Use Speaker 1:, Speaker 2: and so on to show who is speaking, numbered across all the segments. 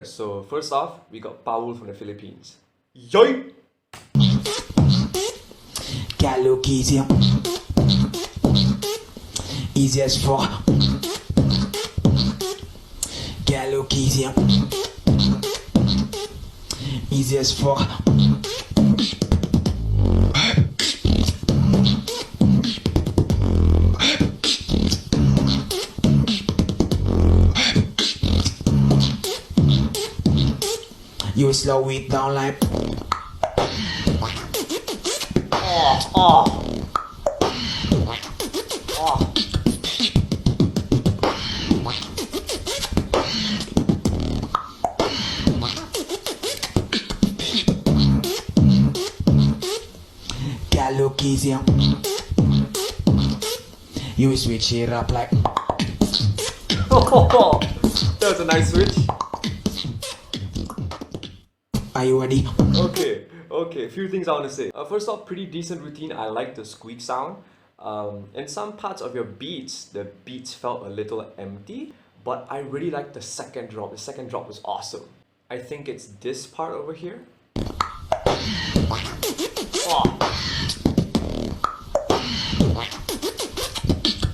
Speaker 1: So first off, we got Paul from the Philippines. Yoy!
Speaker 2: Gotta look easier. Easy as fuck. Gotta look easier. Easy as fuck. You slow it down like. Gotta look easier. You switch it up like.
Speaker 1: That was a nice switch.
Speaker 2: Are you ready?
Speaker 1: Okay, a few things I want to say. First off, pretty decent routine. I like the squeak sound. In some parts of your beats, the beats felt a little empty, but I really liked the second drop. The second drop was awesome. I think it's this part over here.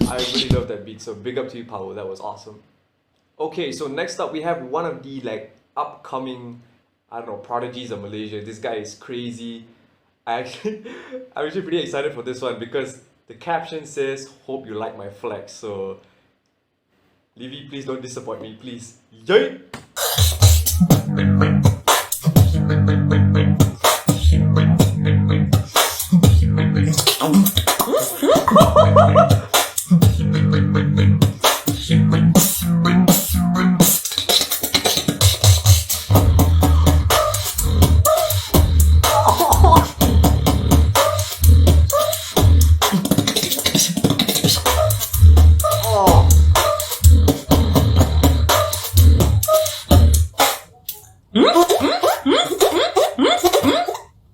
Speaker 1: I really love that beat, so big up to you, Paul. That was awesome. Okay, so next up we have one of the upcoming, I don't know, prodigies of Malaysia. This guy is crazy. I'm actually pretty excited for this one because the caption says, "Hope you like my flex." So, Livy, please don't disappoint me, please. Yay!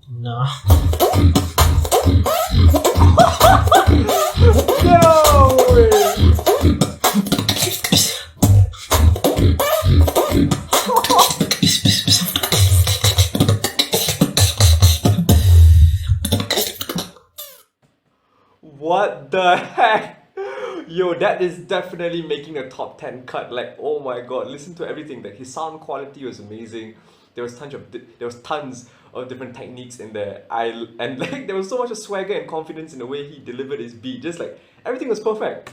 Speaker 3: No.
Speaker 1: What the heck? Yo, that is definitely making a top 10 cut. Like, oh my god, listen to everything. Like, his sound quality was amazing. There was tons of different techniques in there. There was so much of swagger and confidence in the way he delivered his beat. Just like everything was perfect.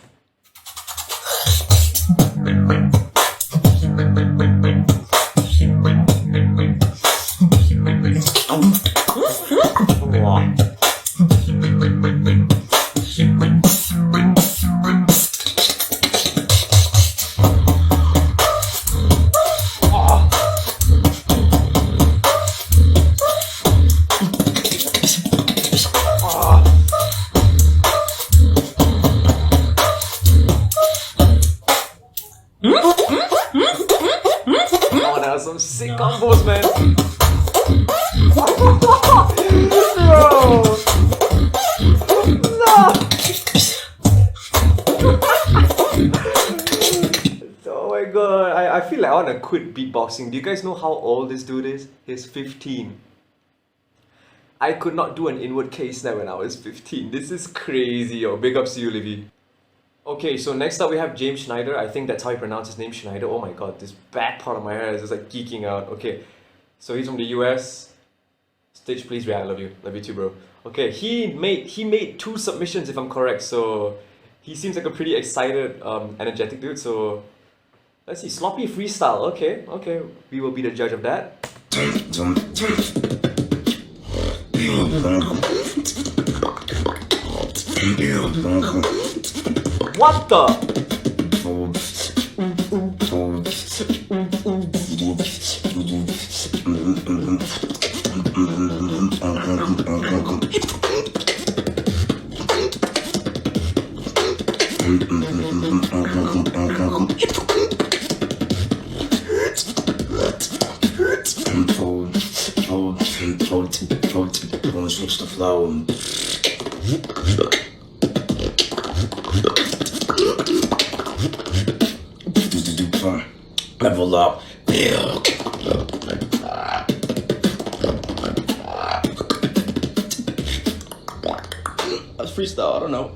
Speaker 1: Some sick combos, man. Bro. No. Oh my god, I feel like I want to quit beatboxing. Do you guys know how old this dude is? He's 15. I could not do an inward K snap when I was 15. This is crazy, yo. Big ups to you, Livy. Okay, so next up we have James Schneider. I think that's how you pronounce his name, Schneider. Oh my god, this back part of my hair is just like geeking out. Okay, so he's from the US. Stitch, please, Ray, I love you. Love you too, bro. Okay, he made 2 submissions if I'm correct. So he seems like a pretty excited, energetic dude. So let's see, sloppy freestyle. Okay, we will be the judge of that. What the?
Speaker 4: Switch the flow. Level up.
Speaker 3: freestyle. I don't know.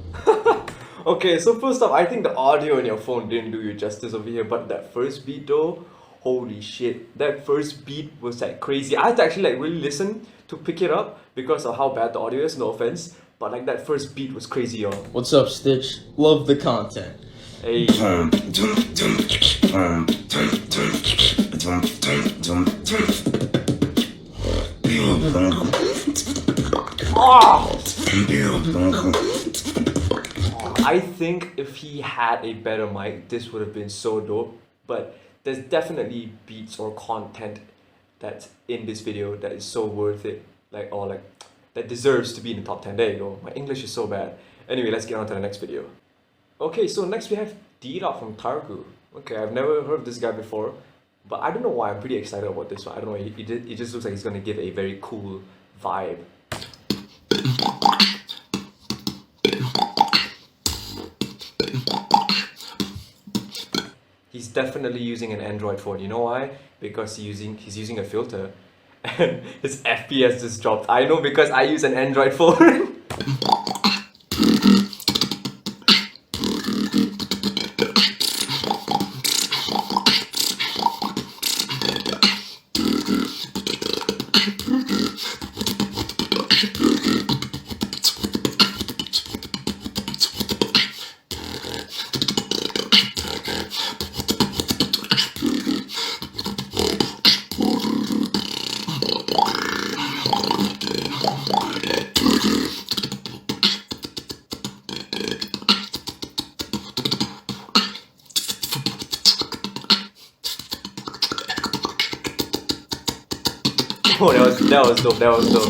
Speaker 1: Okay, so first off, I think the audio on your phone didn't do you justice over here, but that first beat though, holy shit. That first beat was like crazy. I had to actually like really listen to pick it up because of how bad the audio is, no offense. But like that first beat was crazy, y'all.
Speaker 3: What's up, Stitch? Love the content.
Speaker 1: Hey. I think if he had a better mic, this would have been so dope. But there's definitely beats or content that's in this video that is so worth it. Like that deserves to be in the top 10. There you go. My English is so bad. Anyway, let's get on to the next video. Okay, so next we have Deera from Tarku. Okay, I've never heard of this guy before, but I don't know why I'm pretty excited about this one. I don't know, it just looks like he's gonna give a very cool vibe. He's definitely using an Android phone. You know why? Because he's using a filter and his FPS just dropped. I know because I use an Android phone. Oh, that was dope, that was dope.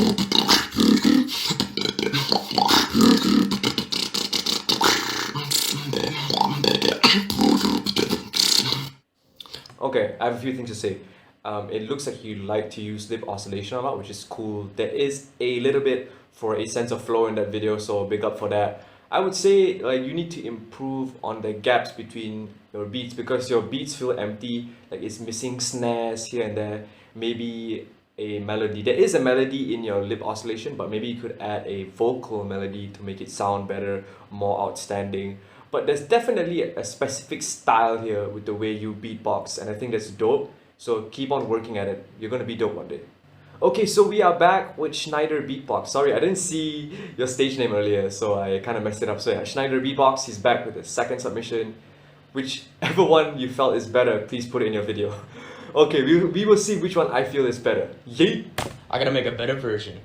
Speaker 1: Okay, I have a few things to say. It looks like you like to use lip oscillation a lot, which is cool. There is a little bit for a sense of flow in that video, so big up for that. I would say like you need to improve on the gaps between your beats because your beats feel empty, like it's missing snares here and there, maybe a melody. There is a melody in your lip oscillation, but maybe you could add a vocal melody to make it sound better, more outstanding. But there's definitely a specific style here with the way you beatbox, and I think that's dope. So keep on working at it. You're gonna be dope one day. Okay, so we are back with Schneider Beatbox. Sorry, I didn't see your stage name earlier, so I kind of messed it up. So yeah, Schneider Beatbox, he's back with the second submission. Whichever one you felt is better, please put it in your video. Okay, we will see which one I feel is better. Yeet!
Speaker 3: I gotta make a better version.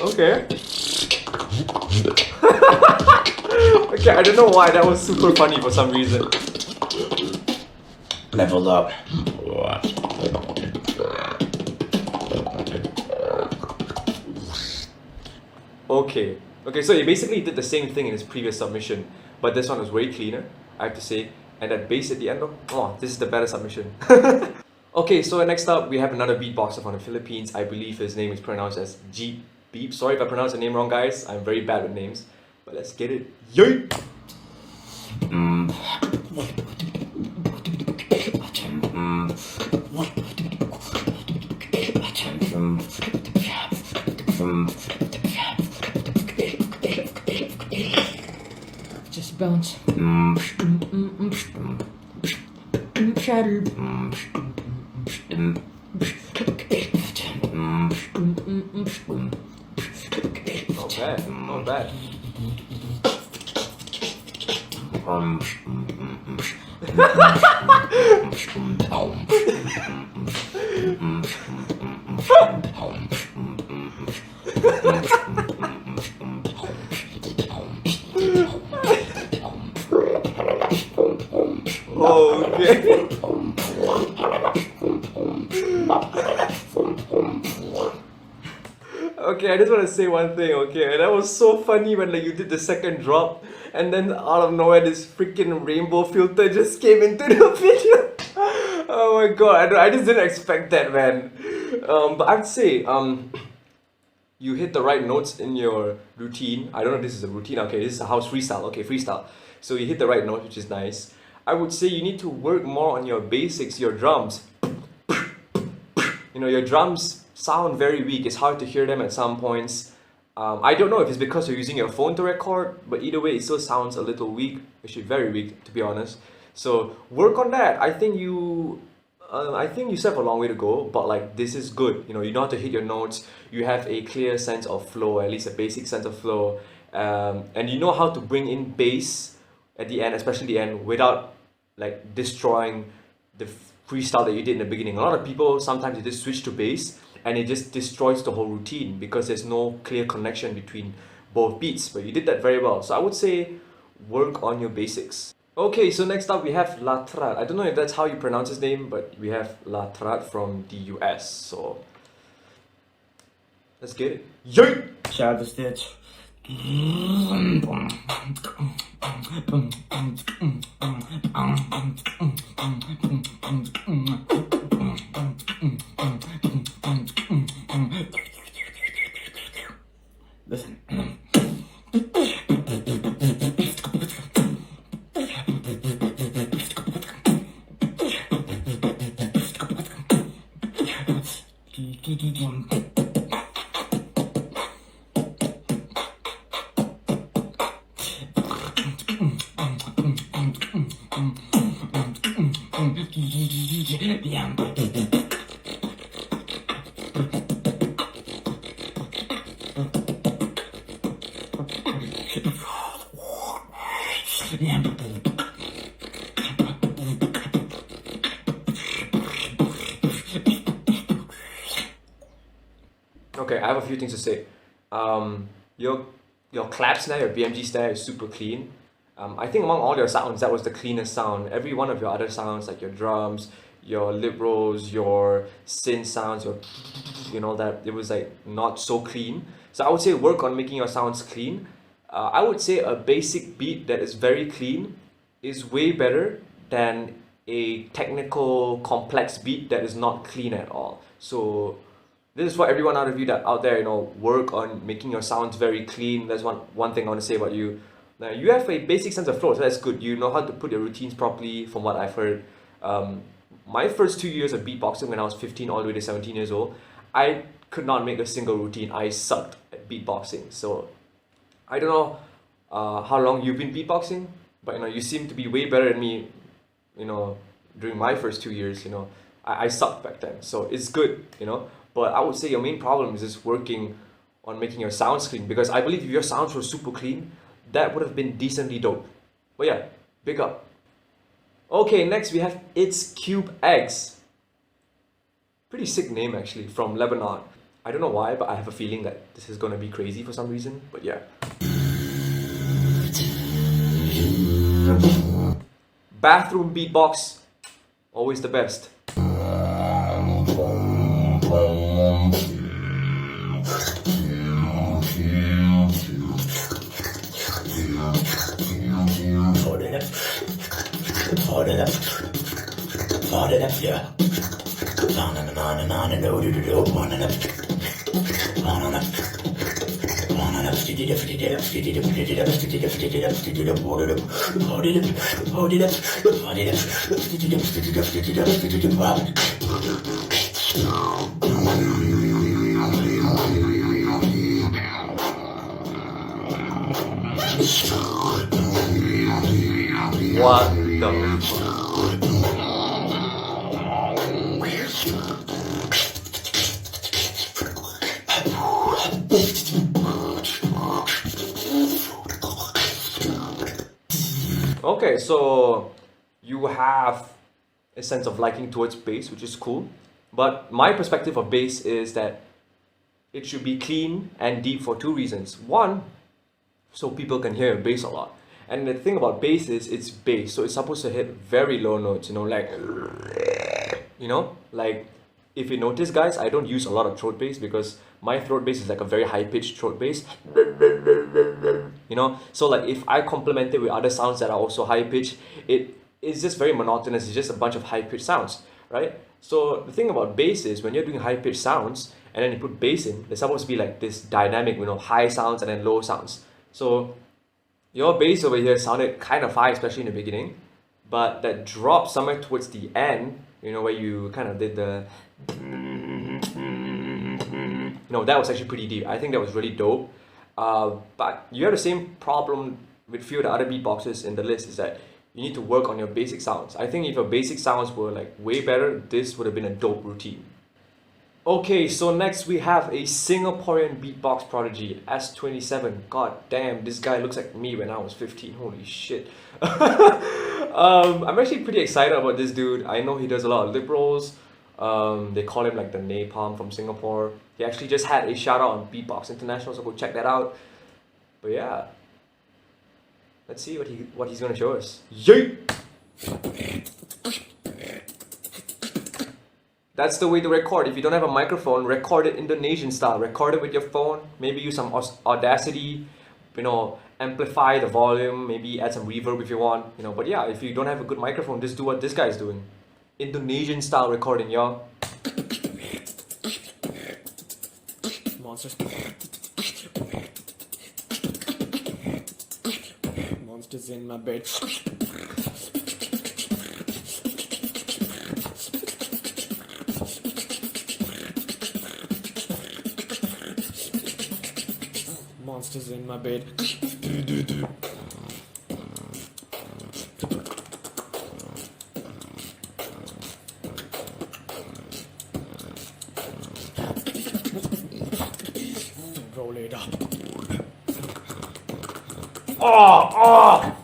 Speaker 1: Okay. Okay, I don't know why that was super funny for some reason.
Speaker 3: Level up.
Speaker 1: Okay. Okay, so he basically did the same thing in his previous submission, but this one was way cleaner, I have to say. And that bass at the end, oh, this is the better submission. Okay, so next up we have another beatboxer from the Philippines. I believe his name is pronounced as gbeep. Sorry if I pronounced the name wrong, guys. I'm very bad with names. But let's get it. Yeet!
Speaker 4: Just bounce. Shatter.
Speaker 1: Not bad. Okay. Okay, I just want to say one thing, okay? That was so funny when like you did the second drop and then out of nowhere this freaking rainbow filter just came into the video. Oh my god, I just didn't expect that, man. But I'd say you hit the right notes in your routine. I don't know if this is a routine. Okay, this is a house freestyle. Okay, freestyle. So you hit the right notes, which is nice. I would say you need to work more on your basics, your drums. You know, your drums sound very weak. It's hard to hear them at some points. I don't know if it's because you're using your phone to record, but either way, it still sounds a little weak. Actually, very weak, to be honest. So work on that. I think you still have a long way to go, but like this is good. You know, you know how to hit your notes. You have a clear sense of flow, at least a basic sense of flow, and you know how to bring in bass at the end, especially the end, without like destroying the freestyle that you did in the beginning. A lot of people sometimes they just switch to bass and it just destroys the whole routine because there's no clear connection between both beats. But you did that very well. So I would say work on your basics. Okay, so next up we have Latrat. I don't know if that's how you pronounce his name, but we have Latrat from the US. So let's get it. Yay!
Speaker 5: Shout out to Stitch. Listen.
Speaker 1: Okay, I have a few things to say. Your clap snare, your BMG snare is super clean. I think among all your sounds, that was the cleanest sound. Every one of your other sounds, like your drums, your lip rolls, your synth sounds, your that it was like not so clean. So I would say work on making your sounds clean. I would say a basic beat that is very clean is way better than a technical complex beat that is not clean at all. So this is for everyone out of you that out there, work on making your sounds very clean. That's one thing I want to say about you. Now you have a basic sense of flow, so that's good. You know how to put your routines properly, from what I've heard. My first 2 years of beatboxing, when I was 15 all the way to 17 years old, I could not make a single routine. I sucked at beatboxing. So I don't know how long you've been beatboxing, but you seem to be way better than me. During my first 2 years, I sucked back then. So it's good, But I would say your main problem is just working on making your sounds clean, because I believe if your sounds were super clean, that would have been decently dope. But yeah, big up. Okay, next we have It's Cube Eggs. Pretty sick name actually, from Lebanon. I don't know why, but I have a feeling that this is gonna be crazy for some reason, but yeah. Bathroom beatbox, always the best. What the fuck? Okay, so you have a sense of liking towards bass, which is cool. But my perspective of bass is that it should be clean and deep for two reasons. One, so people can hear your bass a lot. And the thing about bass is it's bass, so it's supposed to hit very low notes, like, like if you notice, guys, I don't use a lot of throat bass because my throat bass is like a very high pitched throat bass. So like if I complement it with other sounds that are also high pitched, it is just very monotonous. It's just a bunch of high pitched sounds, right? So the thing about bass is when you're doing high pitched sounds and then you put bass in, there's supposed to be like this dynamic, high sounds and then low sounds. So your bass over here sounded kind of high, especially in the beginning, but that drop somewhere towards the end, where you kind of did the, that was actually pretty deep. I think that was really dope. But you have the same problem with few of the other beatboxes in the list, is that you need to work on your basic sounds. I think if your basic sounds were like way better, this would have been a dope routine. Okay, so next we have a Singaporean beatbox prodigy, S27. God damn, this guy looks like me when I was 15. Holy shit. I'm actually pretty excited about this dude. I know he does a lot of lip rolls. They call him like the Napalm from Singapore. He actually just had a shout out on Beatbox International, so go check that out. But yeah, let's see what he's gonna show us. Yay! That's the way to record. If you don't have a microphone, record it Indonesian style. Record it with your phone. Maybe use some Audacity. Amplify the volume. Maybe add some reverb if you want. But yeah, if you don't have a good microphone, just do what this guy's doing. Indonesian style recording, y'all.
Speaker 5: Monsters. Monsters in my bed. Monsters in my bed. Roll it up.
Speaker 1: Oh!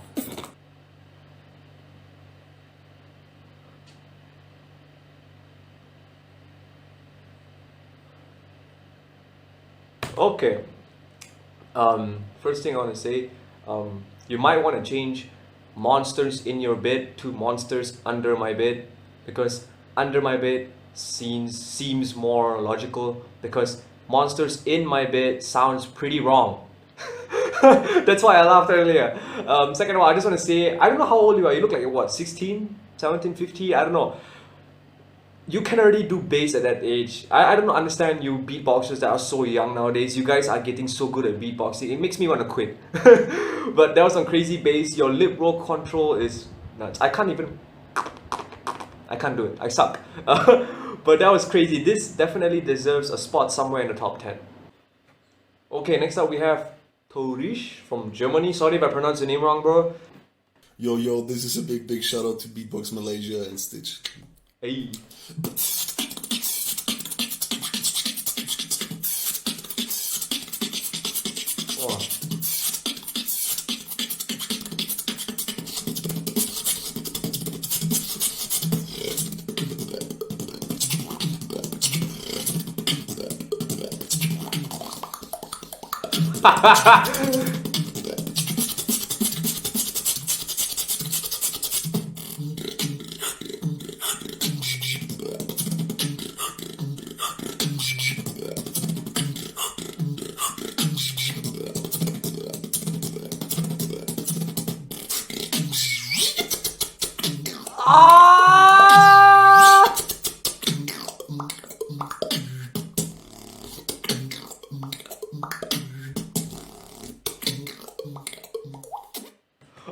Speaker 1: Okay. First thing I want to say, you might want to change monsters in your bed to monsters under my bed, because under my bed seems more logical, because monsters in my bed sounds pretty wrong. That's why I laughed earlier. Second of all, I just want to say, I don't know how old you are. You look like you're what, 16, 17, 50? I don't know. You can already do bass at that age. I don't understand you beatboxers that are so young nowadays. You guys are getting so good at beatboxing. It makes me want to quit. But that was some crazy bass. Your lip roll control is nuts. I can't do it. I suck. But that was crazy. This definitely deserves a spot somewhere in the top 10. Okay, next up we have taurish from Germany. Sorry if I pronounced your name wrong, bro.
Speaker 6: Yo, this is a big shout out to Beatbox Malaysia and Stitch.
Speaker 1: Hey. Oh.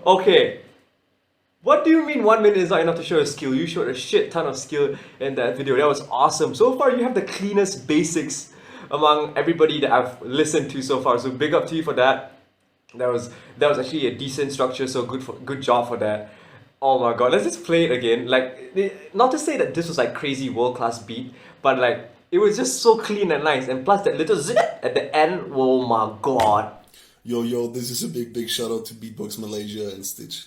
Speaker 1: Okay, what do you mean 1 minute is not enough to show a skill? You showed a shit ton of skill in that video. That was awesome. So far, you have the cleanest basics among everybody that I've listened to so far. So big up to you for that. That was actually a decent structure. So good job for that. Oh my god, let's just play it again. Like, not to say that this was like crazy world-class beat, but like it was just so clean and nice. And plus that little zit at the end. Oh my god.
Speaker 6: Yo, this is a big shout out to Beatbox Malaysia and Stitch.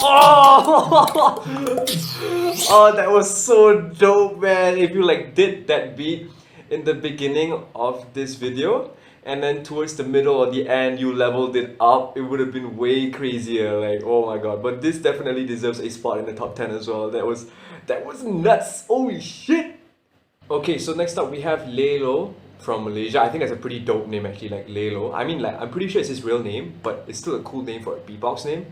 Speaker 1: Oh! Oh, that was so dope, man. If you like did that beat in the beginning of this video and then towards the middle or the end you leveled it up, it would have been way crazier. Like, oh my god. But this definitely deserves a spot in the top 10 as well. That was nuts. Holy shit. Okay, so next up we have Lelo from Malaysia. I think that's a pretty dope name actually, like Lelo. I mean, like, I'm pretty sure it's his real name, but it's still a cool name for a beatbox name.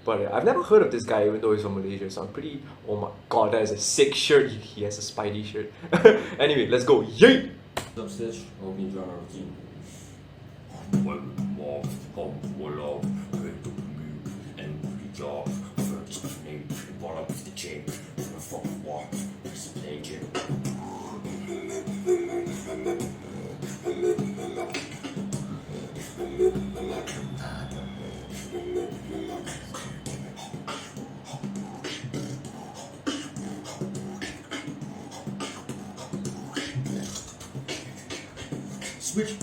Speaker 1: But I've never heard of this guy even though he's from Malaysia, so I'm pretty... Oh my god, that is a sick shirt. He has a Spidey shirt. Anyway, let's go. Yeet!
Speaker 7: Up stitch, hope you enjoy my routine. Switch.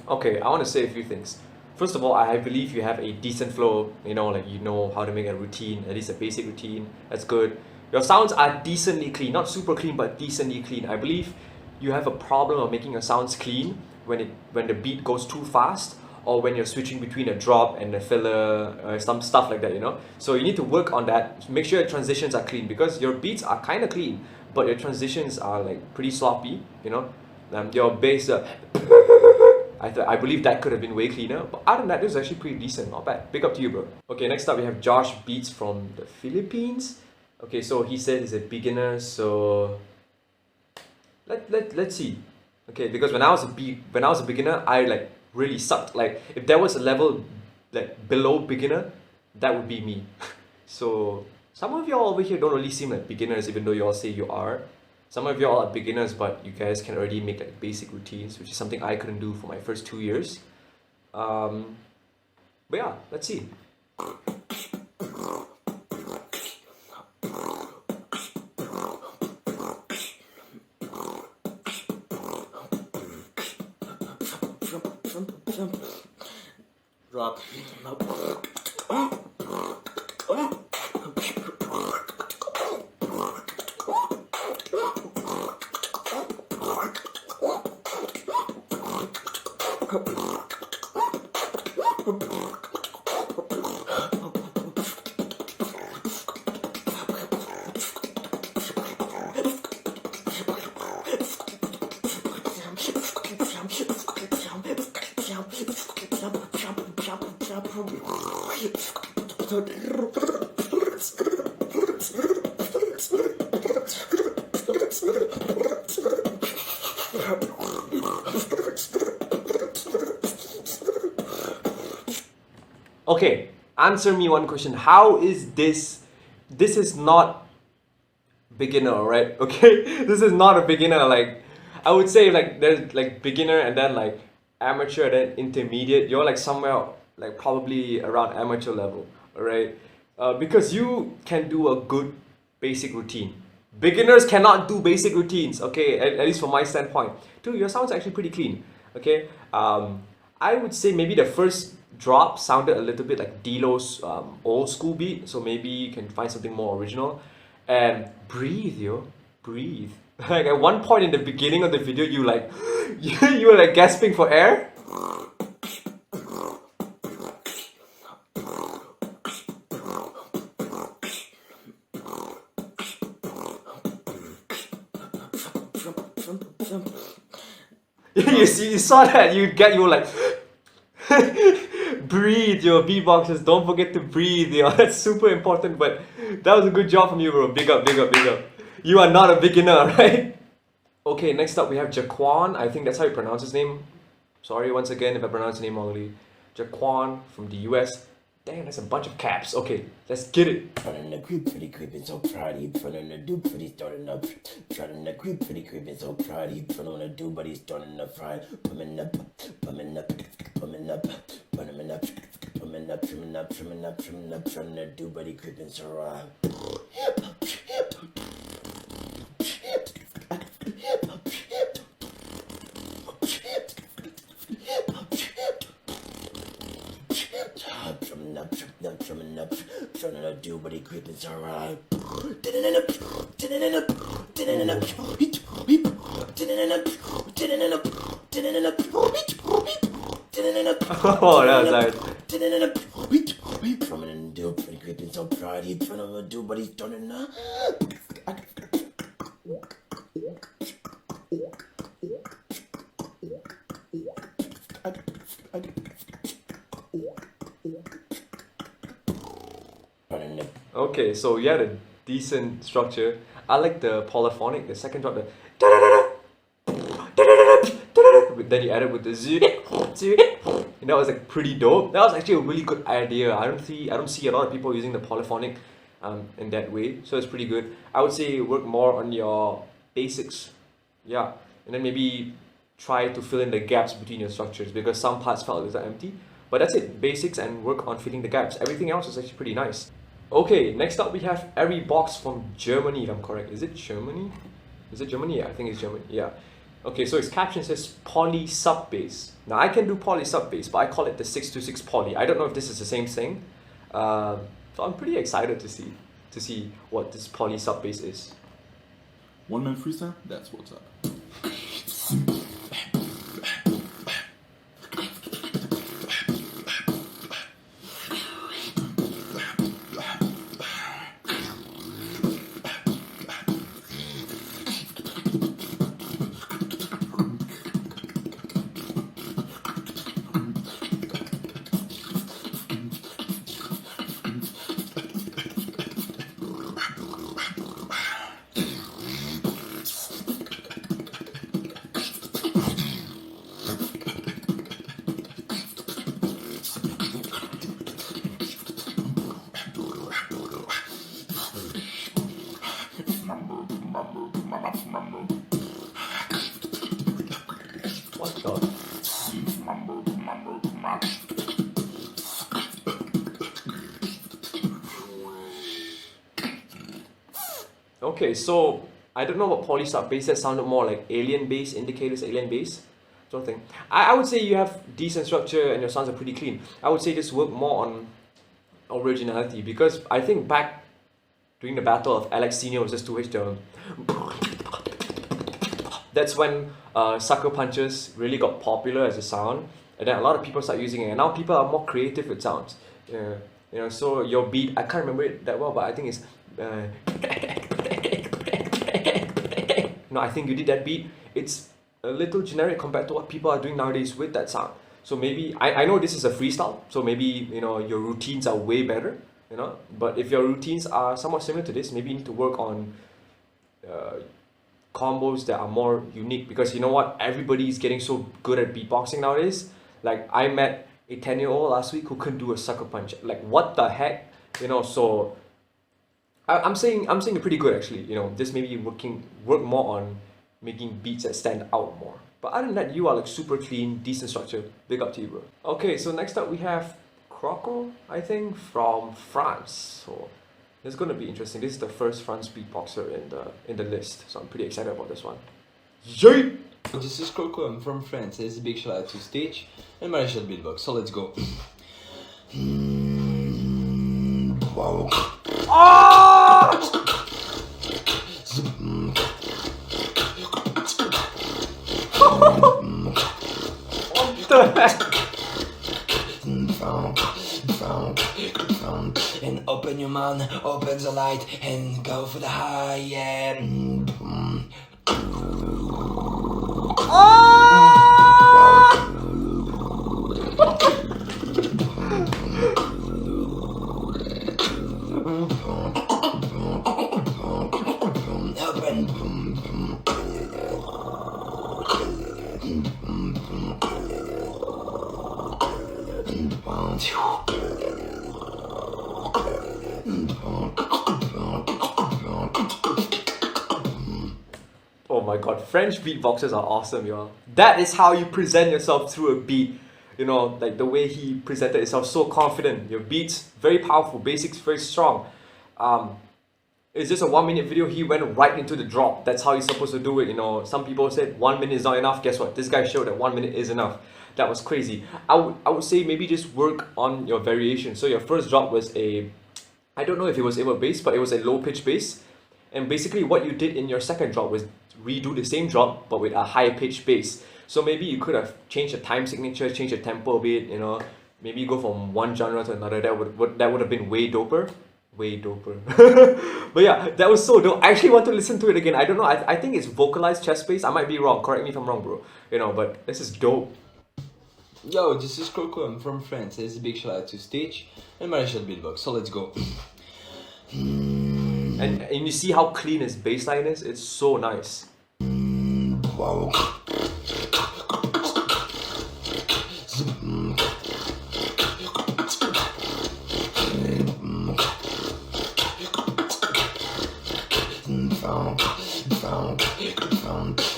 Speaker 1: Okay, I want to say a few things. First of all, I believe you have a decent flow, you know, like you know how to make a routine, at least a basic routine. That's good. Your sounds are decently clean, not super clean, but decently clean. I believe you have a problem of making your sounds clean when the beat goes too fast, or when you're switching between a drop and a filler, some stuff like that, you know. So you need to work on that. Make sure your transitions are clean, because your beats are kind of clean, but your transitions are like pretty sloppy, you know. Your bass, I believe that could have been way cleaner, but other than that, this is actually pretty decent, not bad. Big up to you, bro. Okay, next up we have Josh Beats from the Philippines. Okay, so he said he's a beginner, so let's see. Okay, because when I was a beginner, I like really sucked. Like, if there was a level like below beginner, that would be me. So some of y'all over here don't really seem like beginners, even though y'all say you are. Some of y'all are beginners, but you guys can already make like basic routines, which is something I couldn't do for my first 2 years. But yeah, let's see.
Speaker 5: Drop.
Speaker 1: Okay, answer me one question. How is this? This is not beginner, right? Okay, this is not a beginner. Like, I would say like there's like beginner and then like amateur and then intermediate. You're like somewhere like probably around amateur level, alright? Because you can do a good basic routine. Beginners cannot do basic routines, okay? At least from my standpoint. Dude, your sound's actually pretty clean, okay? I would say maybe the first drop sounded a little bit like D-Lo's old school beat, so maybe you can find something more original. And breathe, yo, breathe. Like at one point in the beginning of the video, you like, you were like gasping for air. you saw that, you were like, breathe, your beatboxers, don't forget to breathe, yo. That's super important, but that was a good job from you, bro. Big up, big up, big up. You are not a beginner, right? Okay, next up we have Jaquan. I think that's how you pronounce his name. Sorry once again if I pronounce his name wrongly. Jaquan from the US. Damn, that's a bunch of caps. Okay, let's get it.
Speaker 8: Trying to creep, pretty creeping, so proudy. Trying to do, pretty starting up. Trying to creep, pretty creeping, so proudy. Trying to do, but he's starting to fry. Pumping up, pumping up, pumping up, pumping up, pumping up, trimming up, trimming up, trimming up. Trying to do, but he creeping, so right. Trimming up, trying to do, but he creeping, so right.
Speaker 1: Oh, that was nice.
Speaker 8: Trying to do, pretty creeping, so proud. He's trying to do, but he's turning up.
Speaker 1: Okay, so you had a decent structure. I like the polyphonic, the second drop, the then you added with the Zeke. And that was like pretty dope. That was actually a really good idea. I don't see a lot of people using the polyphonic in that way, so it's pretty good. I would say work more on your basics, yeah, and then maybe try to fill in the gaps between your structures because some parts felt a little empty. But that's it, basics, and work on filling the gaps. Everything else is actually pretty nice. Okay, next up we have everybox from Germany, if I'm correct. Is it Germany? Is it Germany? Yeah, I think it's Germany. Yeah. Okay, so its caption says poly sub bass. Now I can do poly sub bass, but I call it the 626 poly. I don't know if this is the same thing. So I'm pretty excited to see what this poly sub bass is.
Speaker 6: One man freestyle? That's what's up.
Speaker 1: What the? Okay, so I don't know what poly sub bass. That sounded more like alien bass, indicators, alien bass sort of thing. I would say you have decent structure and your sounds are pretty clean. I would say just work more on originality because I think back during the battle of Alex Senior versus 2H, that's when sucker punches really got popular as a sound, and then a lot of people start using it, and now people are more creative with sounds. Yeah, you know, so your beat, I can't remember it that well, but I think it's no, I think you did that beat. It's a little generic compared to what people are doing nowadays with that sound. So maybe I know this is a freestyle, so maybe your routines are way better, but if your routines are somewhat similar to this, maybe you need to work on combos that are more unique, because you know what, everybody's getting so good at beatboxing nowadays. Like I met a 10-year-old last week who couldn't do a sucker punch. Like what the heck, so I'm saying you're pretty good actually. Just maybe work more on making beats that stand out more. But other than that, you are like super clean, decent structure. Big up to you, bro. Okay, so next up we have Croco, I think, from France. So it's gonna be interesting. This is the first France beatboxer in the list, so I'm pretty excited about this one. Yay!
Speaker 3: This is Croco, I'm from France. This is a big shout out to Stage and R10 Beatbox. So let's go.
Speaker 1: What the heck?
Speaker 8: And open your mouth, open the light, and go for the high end.
Speaker 1: my god, French beatboxers are awesome, y'all. That is how you present yourself through a beat. You know, like the way he presented himself, so confident. Your beats, very powerful, basics very strong. It's just a 1 minute video, he went right into the drop. That's how he's supposed to do it, you know. Some people said 1 minute is not enough. Guess what? This guy showed that 1 minute is enough. That was crazy. I would say maybe just work on your variation. So your first drop was a, I don't know if it was ever bass, but it was a low pitch bass. And basically what you did in your second drop was redo the same drop, but with a high pitch bass. So maybe you could have changed the time signature, changed the tempo a bit, you know. Maybe go from one genre to another. That would have been way doper. Way doper. But yeah, that was so dope. I actually want to listen to it again. I don't know. I think it's vocalized chest bass. I might be wrong. Correct me if I'm wrong, bro. You know, but this is dope.
Speaker 3: Yo, this is Croco. I'm from France. It's a big shout out to Stage and R10 Beatbox. So let's go.
Speaker 1: And you see how clean his bass line is? It's so nice.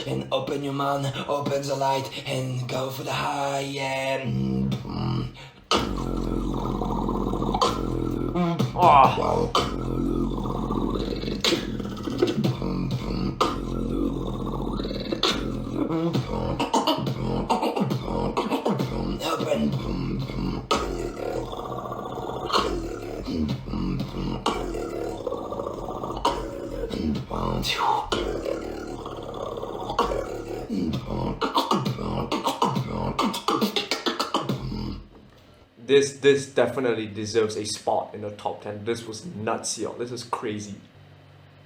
Speaker 8: And open your mind, open the light, and go for the high end.
Speaker 1: This definitely deserves a spot in the top 10. This was nuts, y'all. This is crazy.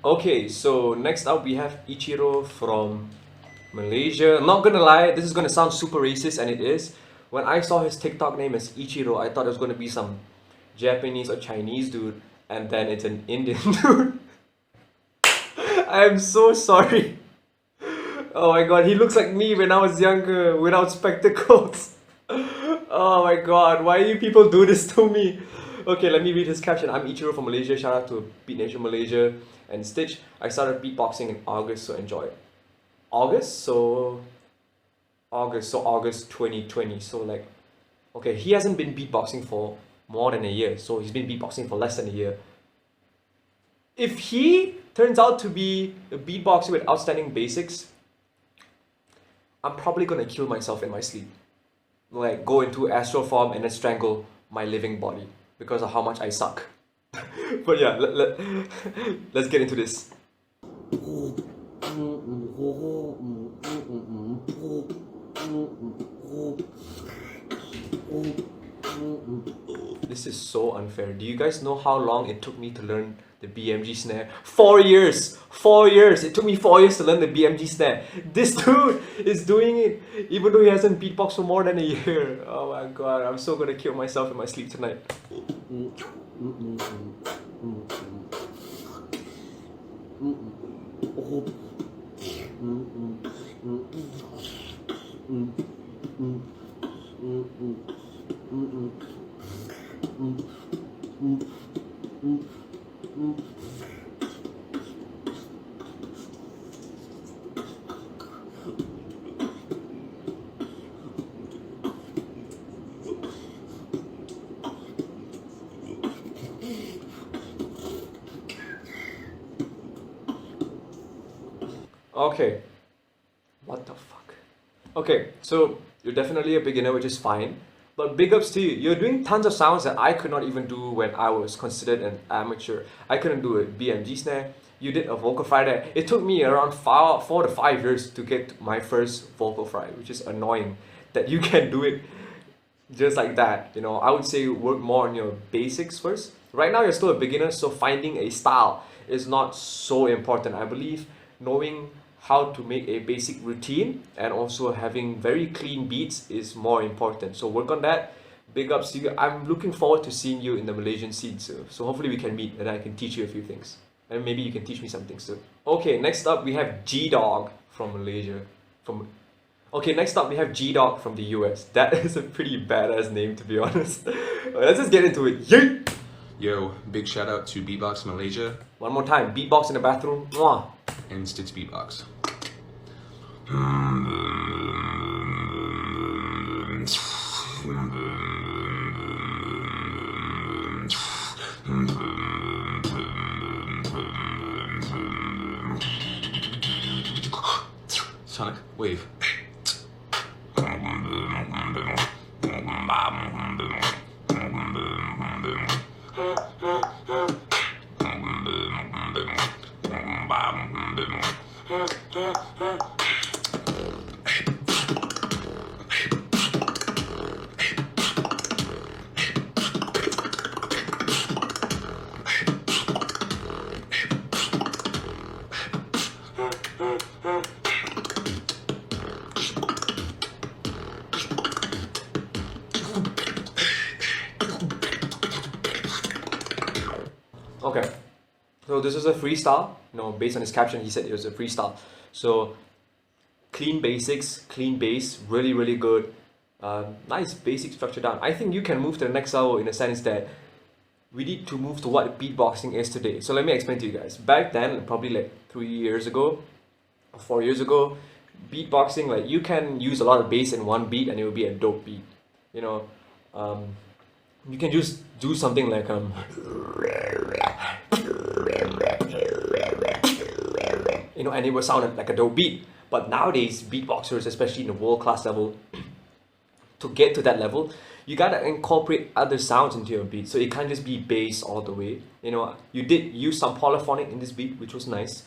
Speaker 1: Okay, so next up we have Ichiro from Malaysia. I'm not gonna lie, this is gonna sound super racist, and it is. When I saw his TikTok name as Ichiro, I thought it was gonna be some Japanese or Chinese dude, and then it's an Indian dude. I am so sorry. Oh my god, he looks like me when I was younger without spectacles. Oh my god, why you people do this to me? Okay, let me read his caption. I'm Ichiro from Malaysia. Shout out to Beat Nation Malaysia and Stitch. I started beatboxing in August, so enjoy. August 2020. So like, okay, he hasn't been beatboxing for more than a year. So he's been beatboxing for less than a year. If he turns out to be a beatboxer with outstanding basics, I'm probably gonna kill myself in my sleep. Like go into astral form and then strangle my living body because of how much I suck. But yeah, let's get into this. This is so unfair. Do you guys know how long it took me to learn the BMG snare? 4 years! 4 years! It took me 4 years to learn the BMG snare. This dude is doing it even though he hasn't beatboxed for more than a year. Oh my god, I'm so gonna kill myself in my sleep tonight. Okay, what the fuck? Okay, so you're definitely a beginner, which is fine, but big ups to you. You're doing tons of sounds that I could not even do when I was considered an amateur. I couldn't do a BMG snare. You did a vocal fry there. It took me around 4 to 5 years to get my first vocal fry, which is annoying that you can do it just like that. You know, I would say work more on your basics first. Right now you're still a beginner, so finding a style is not so important. I believe knowing how to make a basic routine and also having very clean beats is more important. So work on that. Big ups to you. I'm looking forward to seeing you in the Malaysian scene soon. So hopefully we can meet and I can teach you a few things. And maybe you can teach me some things too. Okay, next up we have Gdog from Malaysia. Next up we have Gdog from the US. That is a pretty badass name, to be honest. Let's just get into it. Yeet!
Speaker 9: Yo, big shout out to Beatbox Malaysia
Speaker 1: One more time, beatbox in the bathroom. Mwah.
Speaker 9: and Stitch Beatbox. Sonic wave.
Speaker 1: Okay, so this is a freestyle. Based on his caption, he said it was a freestyle. So clean basics, clean bass, really, really good. Nice basic structure down. I think you can move to the next level in the sense that we need to move to what beatboxing is today. So let me explain to you guys. Back then, probably like 3 years ago, 4 years ago, beatboxing, like you can use a lot of bass in one beat and it will be a dope beat. You can just do something like and it will sound like a dope beat. But nowadays, beatboxers, especially in the world-class level, to get to that level, you gotta incorporate other sounds into your beat. So it can't just be bass all the way. You did use some polyphonic in this beat, which was nice.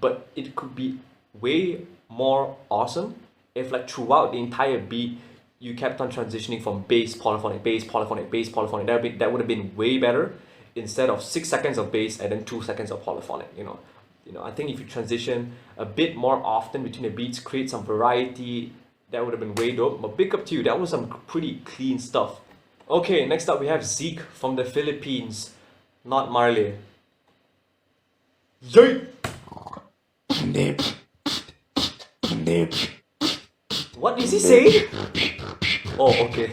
Speaker 1: But it could be way more awesome if, like, throughout the entire beat, you kept on transitioning from bass, polyphonic, bass, polyphonic, bass, polyphonic. That would have been way better instead of 6 seconds of bass and then 2 seconds of polyphonic. I think if you transition a bit more often between the beats, create some variety, that would have been way dope. But big up to you, that was some pretty clean stuff. Okay, next up we have Zeke from the Philippines, not Marley. Yay! What is he saying? Oh, okay.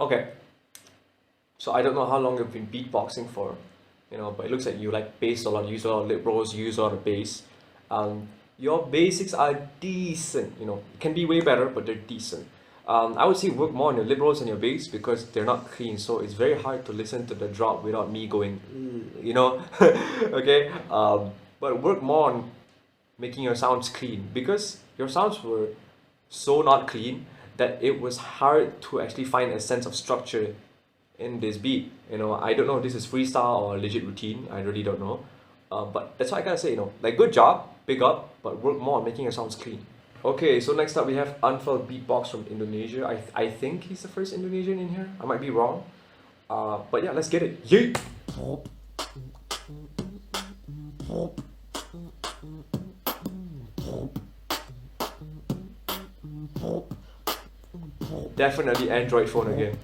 Speaker 1: Okay, so I don't know how long you've been beatboxing for, but it looks like you like bass a lot, you use a lot of lip rolls, you use a lot of bass. Your basics are decent, it can be way better, but they're decent. I would say work more on your lip rolls and your bass because they're not clean, so it's very hard to listen to the drop without me going, okay? But work more on making your sounds clean because your sounds were so not clean that it was hard to actually find a sense of structure in this beat. I don't know if this is freestyle or legit routine, I really don't know. But that's what I gotta say, like good job, big up, but work more on making your sounds clean. Okay, so next up we have Unfelt Beatbox from Indonesia. I think he's the first Indonesian in here, I might be wrong. But yeah, let's get it. Yeet! Definitely Android phone again.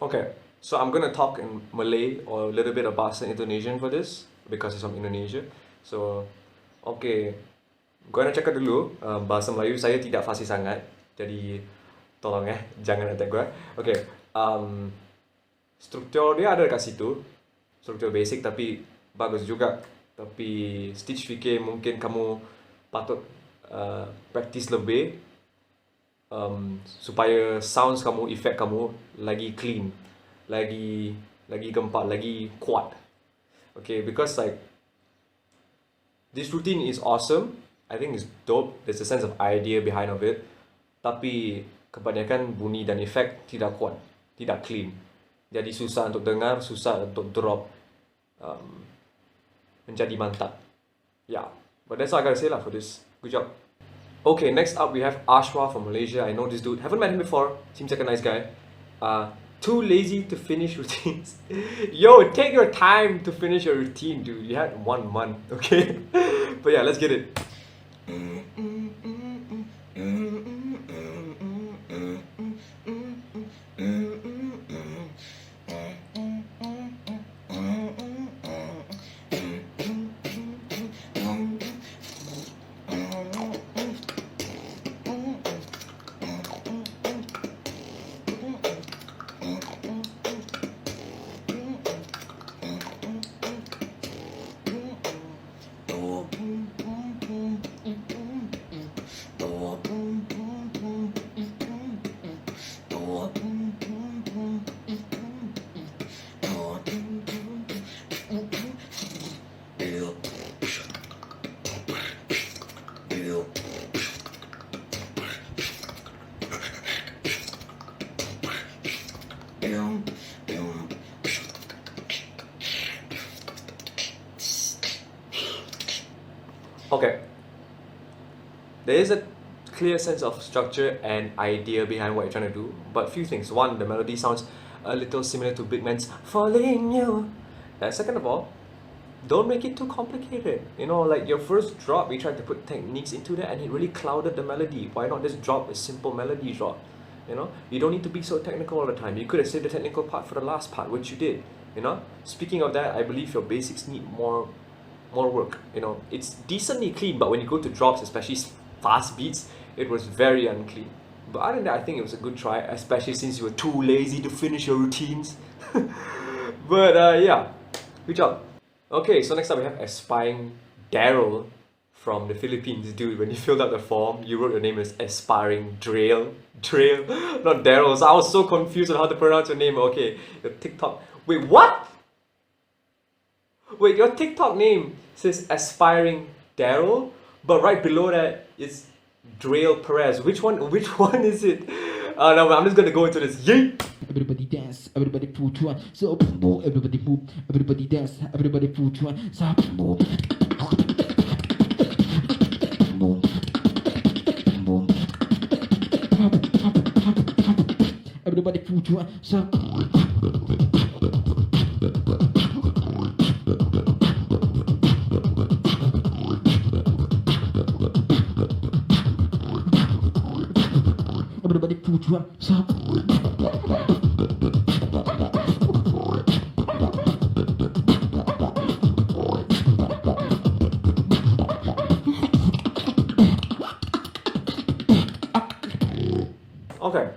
Speaker 1: Okay, so I'm gonna talk in Malay or a little bit of Bahasa Indonesian for this because it's from Indonesia. So, okay, Gua nak cakap dulu, bahasa Melayu saya tidak fasih sangat. Jadi tolong jangan attack gua. Okay, struktur dia ada kat situ. Struktur basic tapi bagus juga. Tapi Stitch fikir mungkin kamu patut practice lebih supaya sounds kamu, effect kamu lagi clean, lagi gempak, lagi kuat. Okay, because like this routine is awesome. I think it's dope. There's a sense of idea behind of it. Tapi kebanyakan bunyi dan efek tidak kuat, tidak clean. Jadi susah untuk dengar, susah untuk drop. Menjadi mantap. Yeah, but that's all I gotta say lah for this. Good job. Okay, next up we have Ashwa from Malaysia. I know this dude. Haven't met him before. Seems like a nice guy. Too lazy to finish routines. Yo, take your time to finish your routine, dude. You had 1 month, okay? But yeah, let's get it. Okay, there is a clear sense of structure and idea behind what you're trying to do, but few things. One, the melody sounds a little similar to Big Man's Falling You. Second of all, don't make it too complicated. You know, like your first drop, you tried to put techniques into that and it really clouded the melody. Why not just drop a simple melody drop? You know, you don't need to be so technical all the time. You could have saved the technical part for the last part, which you did. You know, speaking of that, I believe your basics need more work. You know, it's decently clean, but when you go to drops, especially fast beats, it was very unclean. But other than that, I think it was a good try, especially since you were too lazy to finish your routines. But yeah, good job. Okay, so next up we have aspiring Darryl from the Philippines. Dude, when you filled out the form, you wrote your name as aspiring Darryl, not Darryl. So I was so confused on how to pronounce your name. Okay, your TikTok. Wait, what? Wait, your TikTok name says aspiring Darryl, but right below that is Darryl Perez. Which one is it? No, I'm just gonna go into this. Yeet!
Speaker 2: Everybody dance, everybody put one. So boom, everybody move, everybody dance, everybody put one. So boom, boom, boom. Everybody put one. So. Everybody put one. So.
Speaker 1: Okay,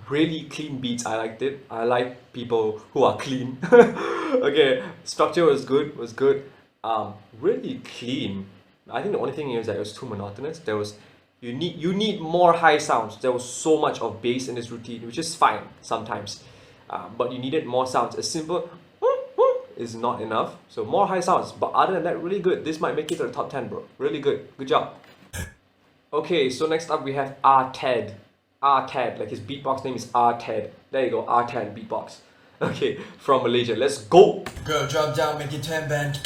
Speaker 1: really clean beats. I liked it. I like people who are clean. Okay, structure was good. Really clean. I think the only thing is that it was too monotonous. You need more high sounds. There was so much of bass in this routine, which is fine sometimes, but you needed more sounds. A simple is not enough. So more high sounds. But other than that, really good. This might make it to the top 10, bro. Really good. Good job. Okay, so next up we have R10. R10, like his beatbox name is R10. There you go, R10 Beatbox. Okay, from Malaysia. Let's go!
Speaker 3: Girl, drop down, make it 10 bend.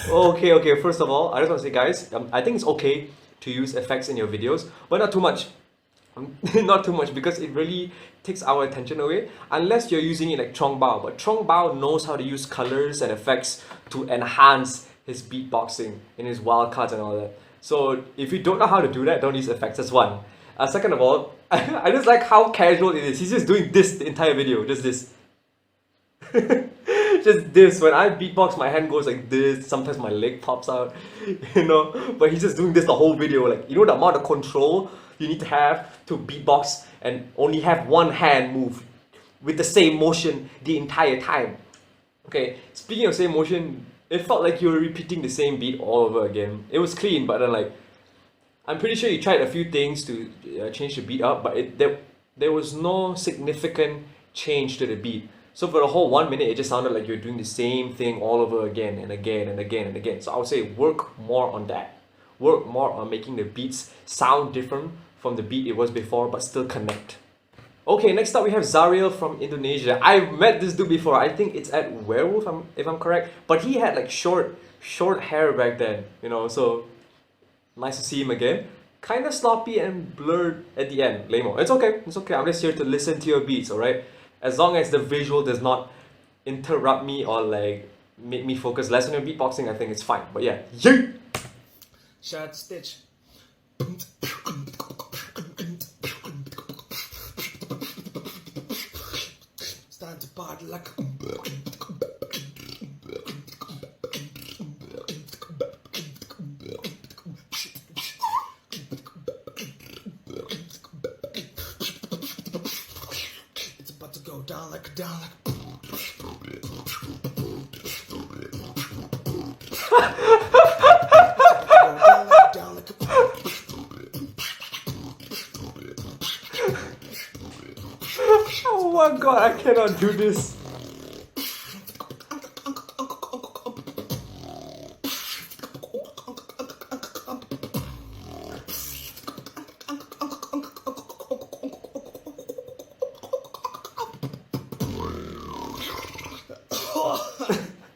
Speaker 1: Okay. First of all, I just want to say, guys, I think it's okay to use effects in your videos, but not too much. Not too much, because it really takes our attention away unless you're using it like Chong Bao. But Chong Bao knows how to use colors and effects to enhance his beatboxing in his wildcards and all that. So if you don't know how to do that, don't use effects. That's one. Second of all, I just like how casual it is. He's just doing this the entire video, just this. Just this. When I beatbox, my hand goes like this. Sometimes my leg pops out, you know. But he's just doing this the whole video. Like, you know, the amount of control you need to have to beatbox and only have one hand move with the same motion the entire time. Okay, speaking of same motion, it felt like you were repeating the same beat all over again. It was clean, but then like, I'm pretty sure you tried a few things to change the beat up, but there was no significant change to the beat. So for the whole 1 minute, it just sounded like you're doing the same thing all over again and again and again and again. So I would say work more on that. Work more on making the beats sound different from the beat it was before, but still connect. Okay, next up we have Zarya from Indonesia. I've met this dude before. I think it's at Werewolf, if I'm correct. But he had like short hair back then, you know, so nice to see him again. Kind of sloppy and blurred at the end. Lame-o. It's okay. I'm just here to listen to your beats, alright? As long as the visual does not interrupt me or like make me focus less on your beatboxing, I think it's fine. But yeah, yeet!
Speaker 5: Shout out to Stitch. Starting to party like a... It's about to go down like a...
Speaker 1: Oh my god, I cannot do this.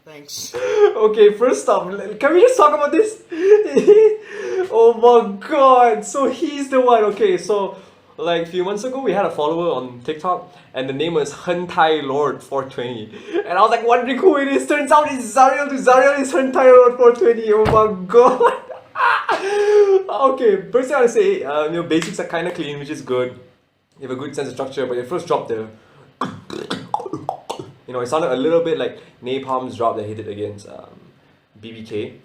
Speaker 5: Thanks.
Speaker 1: Okay, first off, can we just talk about this? Oh my god, so he's the one. Okay, so like a few months ago, we had a follower on TikTok, and the name was Hentai Lord 420, and I was like wondering who it is. Turns out it's Zarya. Zarya is Hentai Lord 420. Oh my god. Okay, first thing I want to say, your basics are kind of clean, which is good. You have a good sense of structure, but your first drop there, you know, it sounded a little bit like Napalm's drop that he did against BBK.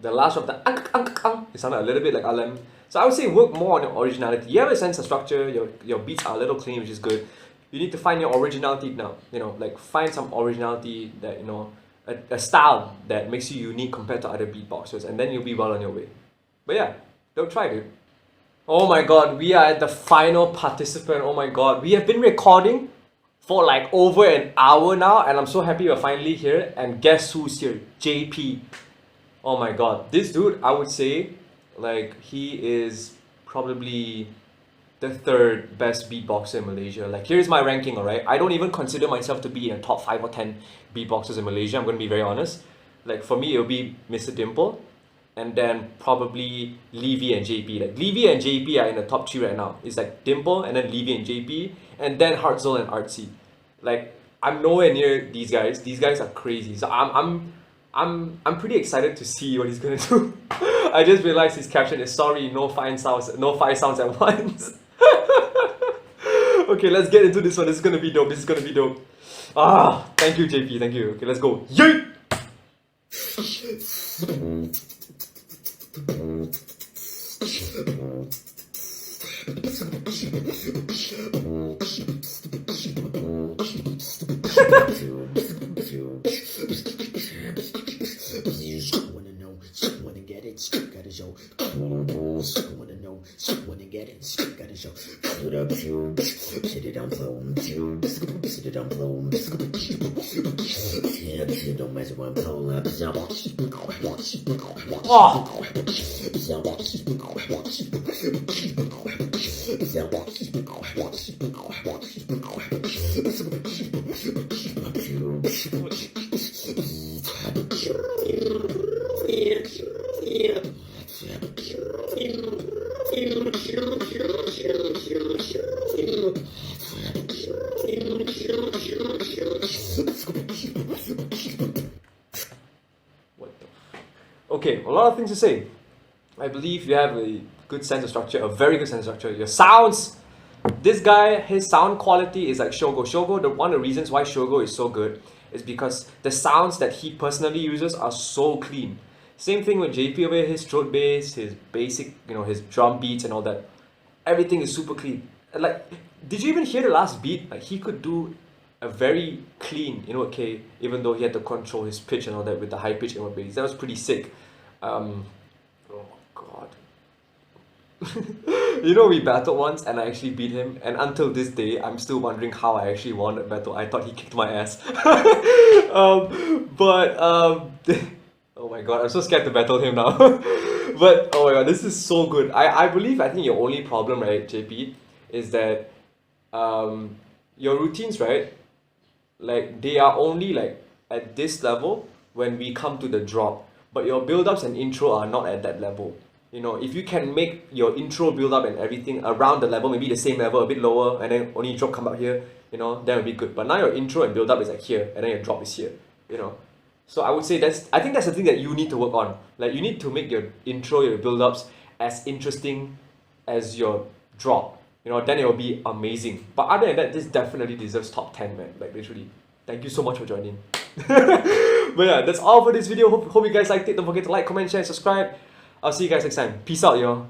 Speaker 1: The last drop, it sounded a little bit like Alam. So I would say work more on your originality. You have a sense of structure, your beats are a little clean, which is good. You need to find your originality now, you know, like find some originality that, you know, a style that makes you unique compared to other beatboxers, and then you'll be well on your way. But yeah, don't try, dude. Oh my god, we are at the final participant. Oh my god, we have been recording for like over an hour now, and I'm so happy we're finally here. And guess who's here? JP. Oh my god, this dude, I would say, like, he is probably the third best beatboxer in Malaysia. Like, here's my ranking, alright? I don't even consider myself to be in the top 5 or 10 beatboxers in Malaysia, I'm gonna be very honest. Like, for me, it'll be Mr. Dimple, and then probably Levy and JP. Like, Levy and JP are in the top 3 right now. It's like Dimple, and then Levy and JP, and then Hartzell and Artsy. Like, I'm nowhere near these guys. These guys are crazy. So I'm pretty excited to see what he's gonna do. I just realized his caption is sorry, no five sounds at once. Okay, let's get into this one. This is gonna be dope. Ah, thank you, JP. Thank you. Okay, let's go. Yeet!
Speaker 8: Wanna know, wanna get it, gotta show. Wanna know, wanna get it, gotta show. Sit it on flow, sit it on flow. It don't matter what I'm flow up.
Speaker 1: Okay, a lot of things to say. I believe you have a good sense of structure, a very good sense of structure. Your sounds, this guy, his sound quality is like Shogo. Shogo, one of the reasons why Shogo is so good is because the sounds that he personally uses are so clean. Same thing with JP over here, his throat bass, his basic, his drum beats and all that. Everything is super clean. And like, did you even hear the last beat? Like, he could do a very clean inward K, even though he had to control his pitch and all that with the high pitch inward bass. That was pretty sick. Oh god. We battled once and I actually beat him, and until this day I'm still wondering how I actually won that battle. I thought he kicked my ass. Oh my god, I'm so scared to battle him now. But oh my god, this is so good. I think your only problem, right, JP, is that your routines, right, like they are only like at this level when we come to the drop, but your build-ups and intro are not at that level. If you can make your intro build-up and everything around the level, maybe the same level, a bit lower, and then only drop come out here, then it'll be good. But now your intro and build-up is like here, and then your drop is here, So I would say I think that's the thing that you need to work on. Like, you need to make your intro, your build-ups as interesting as your drop. Then it will be amazing. But other than that, this definitely deserves top 10, man. Like, literally. Thank you so much for joining. But yeah, that's all for this video. Hope you guys liked it. Don't forget to like, comment, share, and subscribe. I'll see you guys next time. Peace out, y'all.